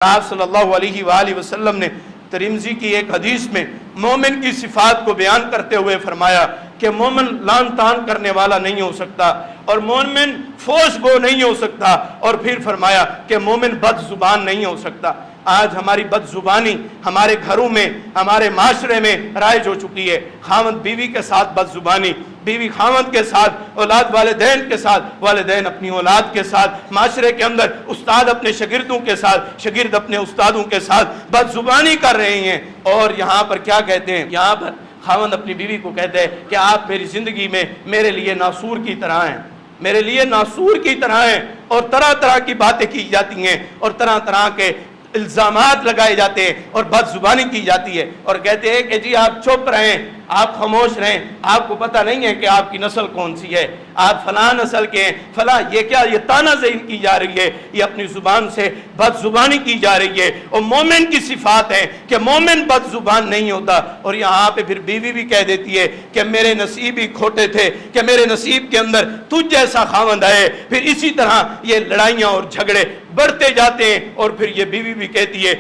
آپ صلی اللہ علیہ وآلہ وسلم نے ترمذی کی ایک حدیث میں مومن کی صفات کو بیان کرتے ہوئے فرمایا کہ مومن لان تان کرنے والا نہیں ہو سکتا اور مومن فوش گو نہیں ہو سکتا، اور پھر فرمایا کہ مومن بد زبان نہیں ہو سکتا۔ آج ہماری بد زبانی ہمارے گھروں میں، ہمارے معاشرے میں رائج ہو چکی ہے۔ خاوند بیوی کے ساتھ بد زبانی، بیوی خاوند کے ساتھ، اولاد والدین کے ساتھ، والدین اپنی اولاد کے ساتھ، معاشرے کے اندر استاد اپنے شاگردوں کے ساتھ، شاگرد اپنے استادوں کے ساتھ بد زبانی کر رہے ہیں۔ اور یہاں پر کیا کہتے ہیں؟ یہاں پر خاوند اپنی بیوی کو کہتے ہیں کہ آپ میری زندگی میں میرے لیے ناسور کی طرح ہیں، میرے لیے ناسور کی طرح ہیں، اور طرح طرح کی باتیں کی جاتی ہیں اور طرح طرح کے الزامات لگائے جاتے ہیں اور بد زبانی کی جاتی ہے، اور کہتے ہیں کہ جی آپ چپ رہیں، آپ خاموش رہیں، آپ کو پتہ نہیں ہے کہ آپ کی نسل کون سی ہے، آپ فلاں نسل کے ہیں، فلاں۔ یہ کیا؟ یہ طعنہ ذہن کی جا رہی ہے، یہ اپنی زبان سے بد زبانی کی جا رہی ہے۔ اور مومن کی صفات ہے کہ مومن بد زبان نہیں ہوتا۔ اور یہاں پہ پھر بیوی بھی کہہ دیتی ہے کہ میرے نصیب ہی کھوٹے تھے کہ میرے نصیب کے اندر تجھ جیسا خاوند آئے۔ پھر اسی طرح یہ لڑائیاں اور جھگڑے بڑھتے جاتے ہیں، اور پھر یہ بیوی بھی کہتی ہے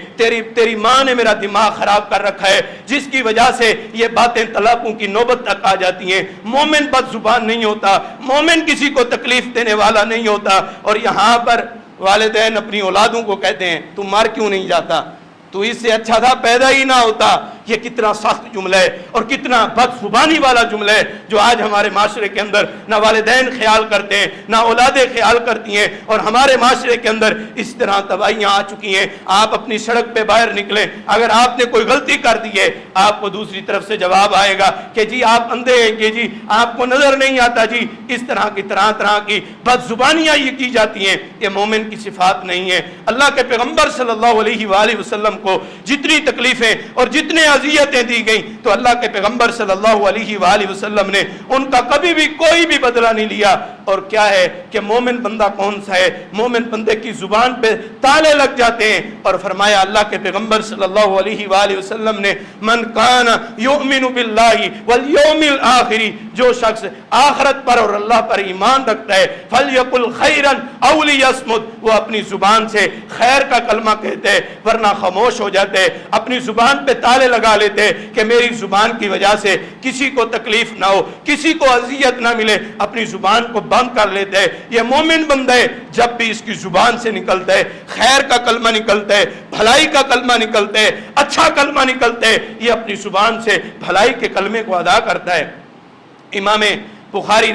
تیری ماں نے میرا دماغ خراب کر رکھا ہے، جس کی وجہ سے یہ باتیں طلاقوں کی نوبت تک آ جاتی ہیں۔ مومن بد زبان نہیں ہوتا، مومن کسی کو تکلیف دینے والا نہیں ہوتا۔ اور یہاں پر والدین اپنی اولادوں کو کہتے ہیں تو مر کیوں نہیں جاتا، تو اس سے اچھا تھا پیدا ہی نہ ہوتا۔ یہ کتنا سخت جملہ ہے اور کتنا بد زبانی والا جملہ ہے، جو آج ہمارے معاشرے کے اندر نہ والدین خیال کرتے ہیں نہ اولادیں خیال کرتی ہیں، اور ہمارے معاشرے کے اندر اس طرح تباہیاں آ چکی ہیں۔ آپ اپنی سڑک پہ باہر نکلیں، اگر آپ نے کوئی غلطی کر دی ہے، آپ کو دوسری طرف سے جواب آئے گا کہ جی آپ اندھے ہیں، کہ جی آپ کو نظر نہیں آتا، جی اس طرح کی بد زبانیاں یہ کی جاتی ہیں۔ یہ مومن کی صفات نہیں ہے۔ اللہ کے پیغمبر صلی اللہ علیہ وآلہ وسلم کو جتنی تکلیفیں اور جتنے اذیتیں دی گئیں، تو اللہ کے پیغمبر صلی اللہ علیہ وآلہ وسلم نے ان کا کبھی بھی کوئی بھی بدلہ نہیں لیا۔ اور کیا ہے کہ مومن بندہ کون سا ہے؟ مومن بندے کی زبان پہ تالے لگ جاتے ہیں۔ اور فرمایا اللہ کے پیغمبر صلی اللہ علیہ وآلہ وسلم نے من کان یؤمن باللہ والیوم الآخر، جو شخص آخرت پر اور اللہ پر ایمان رکھتا ہے، فلیقل خیرا او لیصمت، وہ اپنی زبان سے خیر کا کلمہ کہتے ہیں، ورنہ خاموش ہو جاتے ہیں، اپنی زبان پہ تالے لگا لیتے ہیں کہ میری زبان کی وجہ سے کسی کو تکلیف نہ ہو، کسی کو اذیت نہ ملے، اپنی زبان کو بند کر لیتے ہیں۔ یہ مومن بندہ ہے، جب بھی اس کی زبان سے نکلتا ہے خیر کا کلمہ نکلتا ہے، بھلائی کا کلمہ نکلتا ہے، اچھا کلمہ نکلتا ہے، یہ اپنی زبان سے بھلائی کے کلمے کو ادا کرتا ہے۔ امام بخاری